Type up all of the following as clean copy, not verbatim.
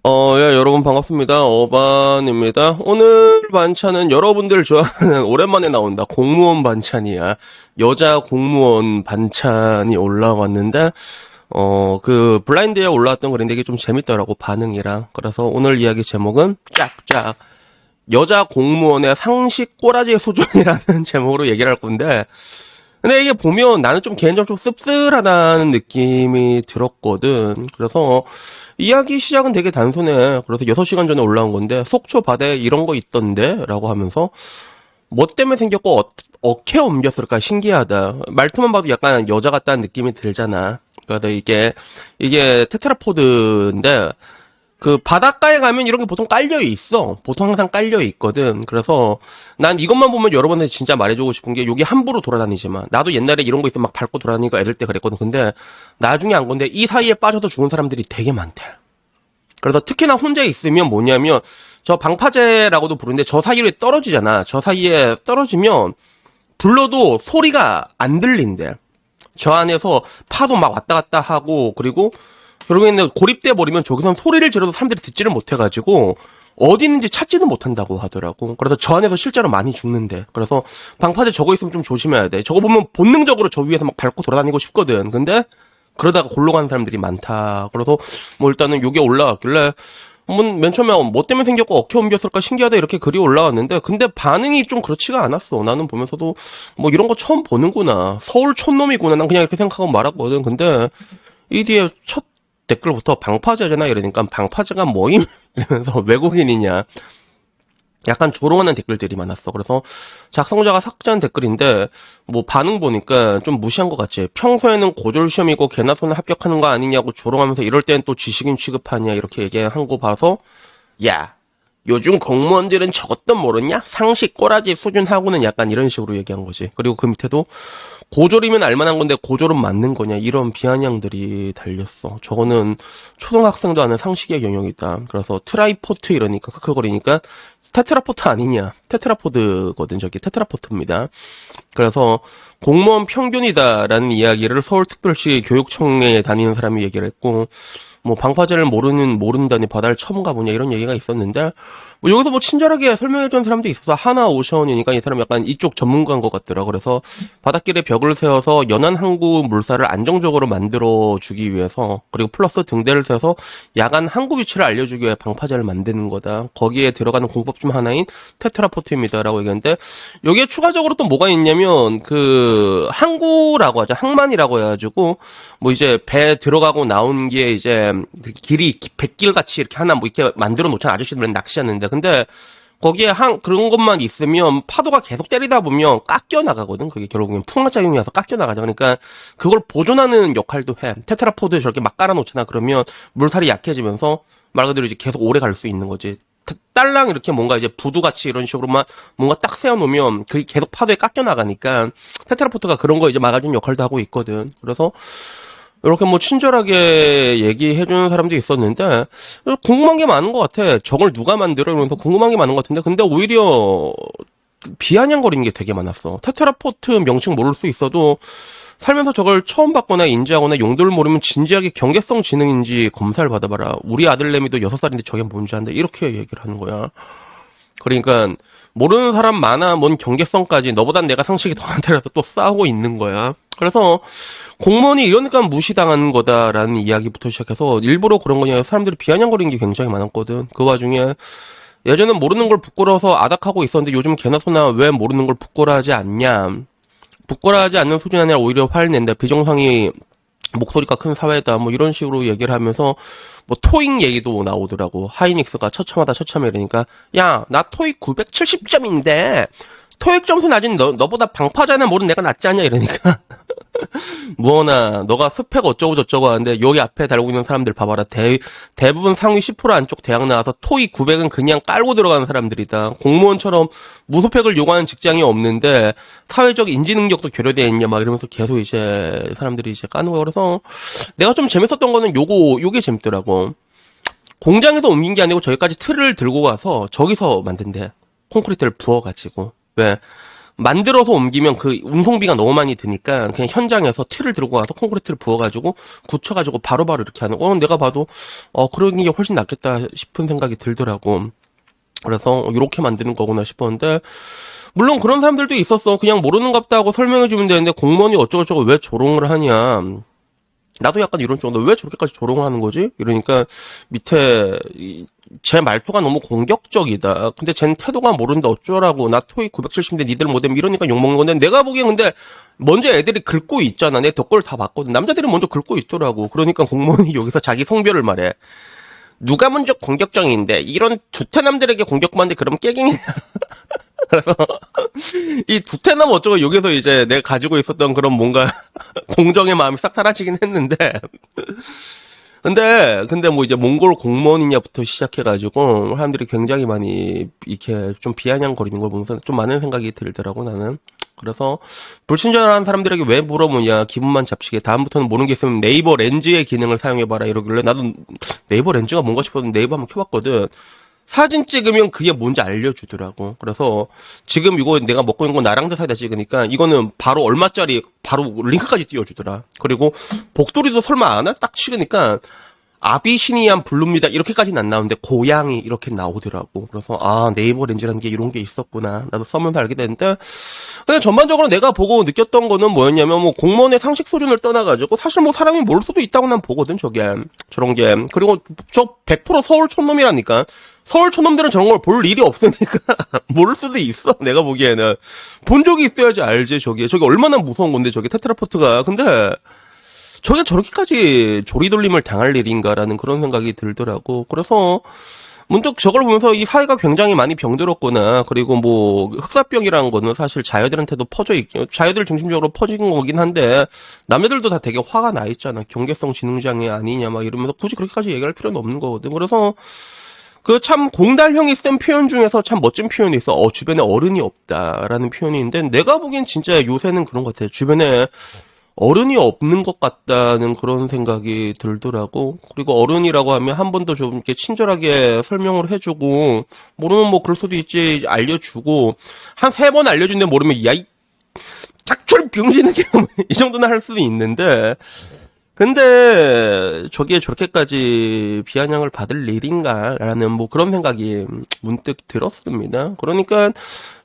예, 여러분 반갑습니다. 어반입니다. 오늘 반찬은 여러분들 좋아하는 오랜만에 나온다. 공무원 반찬이야. 여자 공무원 반찬이 올라왔는데, 그 블라인드에 올라왔던 글인데 이게 좀 재밌더라고, 반응이랑. 그래서 오늘 이야기 제목은 쫙쫙 여자 공무원의 상식 꼬라지 수준이라는 제목으로 얘기를 할 건데, 근데 이게 보면 나는 좀 개인적으로 좀 씁쓸하다는 느낌이 들었거든. 그래서 이야기 시작은 되게 단순해. 그래서 6시간 전에 올라온 건데 속초 바다에 이런 거 있던데? 라고 하면서 뭐 때문에 생겼고 어떻게 옮겼을까 신기하다. 말투만 봐도 약간 여자 같다는 느낌이 들잖아. 그래서 이게 테트라포드인데 그 바닷가에 가면 이런 게 보통 깔려 있어. 보통 항상 깔려 있거든. 그래서 난 이것만 보면 여러분한테 진짜 말해주고 싶은 게 여기 함부로 돌아다니지만 나도 옛날에 이런 거 있으면 막 밟고 돌아다니고 애들 때 그랬거든. 근데 나중에 안 건데 이 사이에 빠져서 죽은 사람들이 되게 많대. 그래서 특히나 혼자 있으면 뭐냐면 저 방파제라고도 부르는데 저 사이에 떨어지잖아. 저 사이에 떨어지면 불러도 소리가 안 들린대. 저 안에서 파도 막 왔다 갔다 하고 그리고 결국에는 고립돼 버리면 저기선 소리를 지르도 사람들이 듣지를 못해가지고 어디 있는지 찾지도 못한다고 하더라고. 그래서 저 안에서 실제로 많이 죽는데. 그래서 방파제 저거 있으면 좀 조심해야 돼. 저거 보면 본능적으로 저 위에서 막 밟고 돌아다니고 싶거든. 근데 그러다가 골로 가는 사람들이 많다. 그래서 뭐 일단은 요게 올라왔길래 맨 처음에 뭐 때문에 생겼고 어떻게 옮겼을까 신기하다 이렇게 글이 올라왔는데 근데 반응이 좀 그렇지가 않았어. 나는 보면서도 뭐 이런 거 처음 보는구나. 서울 촌놈이구나. 난 그냥 이렇게 생각하고 말았거든. 근데 이 뒤에 첫 댓글부터 방파제잖아 이러니까 방파제가 뭐임? 이러면서 외국인이냐 약간 조롱하는 댓글들이 많았어. 그래서 작성자가 삭제한 댓글인데 뭐 반응 보니까 좀 무시한 것 같지. 평소에는 고졸 시험이고 개나 소나 합격하는 거 아니냐고 조롱하면서 이럴 땐 또 지식인 취급하냐 이렇게 얘기한 거 봐서 야 요즘 공무원들은 저것도 모르냐? 상식 꼬라지 수준 하고는 약간 이런 식으로 얘기한 거지. 그리고 그 밑에도 고졸이면 알만한 건데 고졸은 맞는 거냐 이런 비아냥들이 달렸어. 저거는 초등학생도 아는 상식의 영역이다. 그래서 트라이포트 이러니까 크크거리니까 테트라포트 아니냐. 테트라포드거든. 저기 테트라포트입니다. 그래서 공무원 평균이다라는 이야기를 서울특별시 교육청에 다니는 사람이 얘기를 했고 뭐 방파제를 모른다니 바다를 처음 가보냐 이런 얘기가 있었는데 뭐 여기서 뭐 친절하게 설명해준 사람도 있어서 하나오션이니까 이 사람 약간 이쪽 전문가인 것 같더라. 그래서 바닷길에 벽을 세워서 연안 항구 물살을 안정적으로 만들어주기 위해서 그리고 플러스 등대를 세워서 야간 항구 위치를 알려주기 위해 방파제를 만드는 거다. 거기에 들어가는 공법 중 하나인 테트라포트입니다라고 얘기했는데 여기에 추가적으로 또 뭐가 있냐면 그 항구라고 하죠. 항만이라고 해가지고 뭐 이제 배 들어가고 나온 게 이제 길이 백길 같이 이렇게 하나 뭐 이렇게 만들어 놓잖아. 아저씨들은 낚시하는데 근데 거기에 그런 것만 있으면 파도가 계속 때리다 보면 깎여 나가거든. 그게 결국엔 풍화작용이 와서 깎여 나가죠. 그러니까 그걸 보존하는 역할도 해. 테트라포드 저렇게 막 깔아놓잖아. 그러면 물살이 약해지면서 말 그대로 이제 계속 오래 갈 수 있는 거지. 딸랑 이렇게 뭔가 이제 부두같이 이런 식으로만 뭔가 딱 세워놓으면 그게 계속 파도에 깎여 나가니까 테트라포트가 그런 거 이제 막아주는 역할도 하고 있거든. 그래서 이렇게 뭐 친절하게 얘기해주는 사람도 있었는데 궁금한 게 많은 것 같아. 저걸 누가 만들어? 이러면서 궁금한 게 많은 것 같은데 근데 오히려 비아냥거리는 게 되게 많았어. 테트라포트 명칭 모를 수 있어도 살면서 저걸 처음 봤거나 인지하거나 용도를 모르면 진지하게 경계성 지능인지 검사를 받아봐라. 우리 아들내미도 6살인데 저게 뭔지 안다. 이렇게 얘기를 하는 거야. 그러니까 모르는 사람 많아. 뭔 경계성까지. 너보단 내가 상식이 더 많다라서 또 싸우고 있는 거야. 그래서 공무원이 이러니까 무시당하는 거다라는 이야기부터 시작해서 일부러 그런 거냐 사람들이 비아냥거리는 게 굉장히 많았거든. 그 와중에 예전엔 모르는 걸 부끄러워서 아닥하고 있었는데 요즘 개나 소나 왜 모르는 걸 부끄러워하지 않냐. 부끄러워하지 않는 수준이 아니라 오히려 화를 낸다. 비정상이 목소리가 큰 사회다. 뭐 이런 식으로 얘기를 하면서 뭐 토익 얘기도 나오더라고. 하이닉스가 처참하다 처참해 이러니까 야, 나 토익 970점인데 토익 점수 낮은 너보다 방파제나 모르는 내가 낫지 않냐 이러니까 무언아 너가 스펙 어쩌고 저쩌고 하는데 여기 앞에 달고 있는 사람들 봐봐라. 대부분 상위 10% 안쪽 대학 나와서 토익 900은 그냥 깔고 들어가는 사람들이다. 공무원처럼 무스펙을 요구하는 직장이 없는데 사회적 인지 능력도 결여되어 있냐 막 이러면서 계속 이제 사람들이 이제 까는 거야. 그래서 내가 좀 재밌었던 거는 요게 재밌더라고. 공장에서 옮긴 게 아니고 저기까지 틀을 들고 가서 저기서 만든대. 콘크리트를 부어가지고. 왜? 만들어서 옮기면 그 운송비가 너무 많이 드니까 그냥 현장에서 틀을 들고 와서 콘크리트를 부어가지고 굳혀가지고 바로바로 이렇게 하는, 내가 봐도, 그런 게 훨씬 낫겠다 싶은 생각이 들더라고. 그래서 이렇게 만드는 거구나 싶었는데, 물론 그런 사람들도 있었어. 그냥 모르는갑다 하고 설명해주면 되는데 공무원이 어쩌고저쩌고 왜 조롱을 하냐. 나도 약간 이런 쪽으로 왜 저렇게까지 조롱을 하는 거지? 이러니까 밑에 제 말투가 너무 공격적이다. 근데 쟨 태도가 모른다 어쩌라고. 나 토익 970인데 니들 못하면 이러니까 욕먹는 건데, 내가 보기엔 근데 먼저 애들이 긁고 있잖아. 내 댓글 다 봤거든. 남자들이 먼저 긁고 있더라고. 그러니까 공무원이 여기서 자기 성별을 말해. 누가 먼저 공격적인데 이런 두태남들에게 공격받는데 그러면 깨갱이냐. 그래서 이 두태남 어쩌고 여기서 이제 내가 가지고 있었던 그런 뭔가 공정의 마음이 싹 사라지긴 했는데, 근데 뭐 이제 몽골 공무원이냐부터 시작해가지고 사람들이 굉장히 많이 이렇게 좀 비아냥거리는 걸 보면서 좀 많은 생각이 들더라고 나는. 그래서 불친절한 사람들에게 왜 물어보냐, 기분만 잡시게, 다음부터는 모르는 게 있으면 네이버 렌즈의 기능을 사용해봐라 이러길래, 나도 네이버 렌즈가 뭔가 싶어서 네이버 한번 켜봤거든. 사진 찍으면 그게 뭔지 알려주더라고. 그래서 지금 이거 내가 먹고 있는 거 나랑도 사이다 찍으니까 이거는 바로 얼마짜리 바로 링크까지 띄워주더라. 그리고 복도리도 설마 안 와? 딱 찍으니까 아비시니안 블루입니다 이렇게까지는 안 나오는데 고양이 이렇게 나오더라고. 그래서 네이버 렌즈라는 게 이런 게 있었구나. 나도 써면서 알게 됐는데, 근데 전반적으로 내가 보고 느꼈던 거는 뭐였냐면, 뭐 공무원의 상식 수준을 떠나가지고 사실 뭐 사람이 모를 수도 있다고 난 보거든 저게. 저런 게. 그리고 저 100% 서울 촌놈이라니까. 서울 촌놈들은 저런 걸 볼 일이 없으니까 모를 수도 있어. 내가 보기에는 본 적이 있어야지 알지. 저게 얼마나 무서운 건데 저게 테트라포트가. 근데 저게 저렇게까지 조리돌림을 당할 일인가라는 그런 생각이 들더라고. 그래서 문득 저걸 보면서 이 사회가 굉장히 많이 병들었구나. 그리고 뭐 흑사병이라는 거는 사실 자녀들한테도 퍼져 있고 자녀들 중심적으로 퍼진 거긴 한데, 남녀들도 다 되게 화가 나 있잖아. 경계성 지능장애 아니냐 막 이러면서 굳이 그렇게까지 얘기할 필요는 없는 거거든. 그래서 그 참 공달형이 쓴 표현 중에서 참 멋진 표현이 있어. 주변에 어른이 없다라는 표현이 있는데, 내가 보기엔 진짜 요새는 그런 것 같아. 주변에 어른이 없는 것 같다는 그런 생각이 들더라고. 그리고 어른이라고 하면 한 번 더 좀 이렇게 친절하게 설명을 해주고, 모르면 뭐 그럴 수도 있지 알려주고, 한 3번 알려준데 모르면 야 이 짝출 병신은 이 정도는 할 수도 있는데, 근데 저게 저렇게까지 비아냥을 받을 일인가라는 뭐 그런 생각이 문득 들었습니다. 그러니까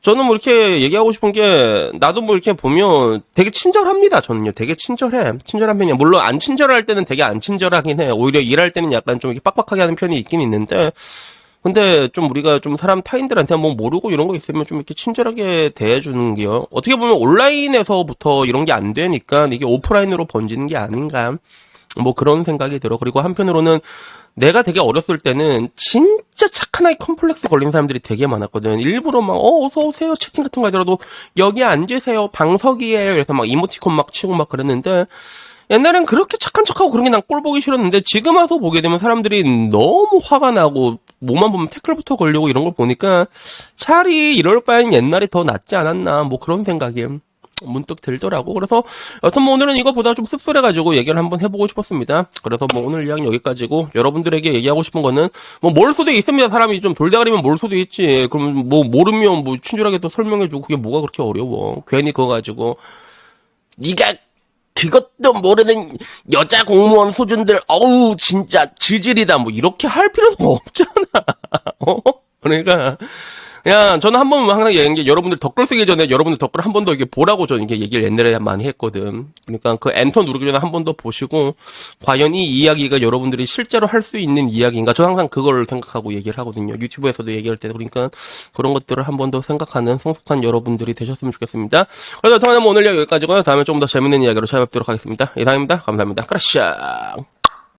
저는 뭐 이렇게 얘기하고 싶은 게, 나도 뭐 이렇게 보면 되게 친절합니다. 저는요 되게 친절한 편이야. 물론 안 친절할 때는 되게 안 친절하긴 해. 오히려 일할 때는 약간 좀 이렇게 빡빡하게 하는 편이 있긴 있는데, 근데 좀 우리가 좀 사람 타인들한테 뭐 모르고 이런 거 있으면 좀 이렇게 친절하게 대해주는 게요. 어떻게 보면 온라인에서부터 이런 게 안 되니까 이게 오프라인으로 번지는 게 아닌가. 뭐 그런 생각이 들어. 그리고 한편으로는 내가 되게 어렸을 때는 진짜 착한 아이 컴플렉스 걸린 사람들이 되게 많았거든. 일부러 막 어서 오세요 채팅 같은 거 하더라도 여기 앉으세요 방석이에요 이래서 막 이모티콘 막 치고 막 그랬는데, 옛날엔 그렇게 착한 척하고 그런 게 난 꼴 보기 싫었는데, 지금 와서 보게 되면 사람들이 너무 화가 나고 뭐만 보면 태클부터 걸려고 이런 걸 보니까 차라리 이럴 바엔 옛날이 더 낫지 않았나 뭐 그런 생각이 문득 들더라고. 그래서 여튼 뭐 오늘은 이거보다 좀 씁쓸해가지고 얘기를 한번 해보고 싶었습니다. 그래서 뭐 오늘 이야기 여기까지고, 여러분들에게 얘기하고 싶은 거는 뭐 모를 수도 있습니다. 사람이 좀 돌대가리면 모를 수도 있지. 그럼 뭐 모르면 뭐 친절하게 또 설명해주고, 그게 뭐가 그렇게 어려워. 괜히 그거 가지고 네가 그것도 모르는 여자 공무원 수준들 어우 진짜 지질이다 뭐 이렇게 할 필요는 없잖아. 그러니까 그냥 저는 한 번 항상 얘기한 게, 여러분들 댓글 쓰기 전에 여러분들 댓글 한 번 더 이렇게 보라고 저는 이렇게 얘기를 옛날에 많이 했거든. 그러니까 그 엔터 누르기 전에 한 번 더 보시고, 과연 이 이야기가 여러분들이 실제로 할 수 있는 이야기인가, 저는 항상 그걸 생각하고 얘기를 하거든요. 유튜브에서도 얘기할 때. 그러니까 그런 것들을 한 번 더 생각하는 성숙한 여러분들이 되셨으면 좋겠습니다. 그래서 여튼 오늘 여기까지고요. 다음에 좀 더 재밌는 이야기로 찾아뵙도록 하겠습니다. 이상입니다. 감사합니다. 크라샤.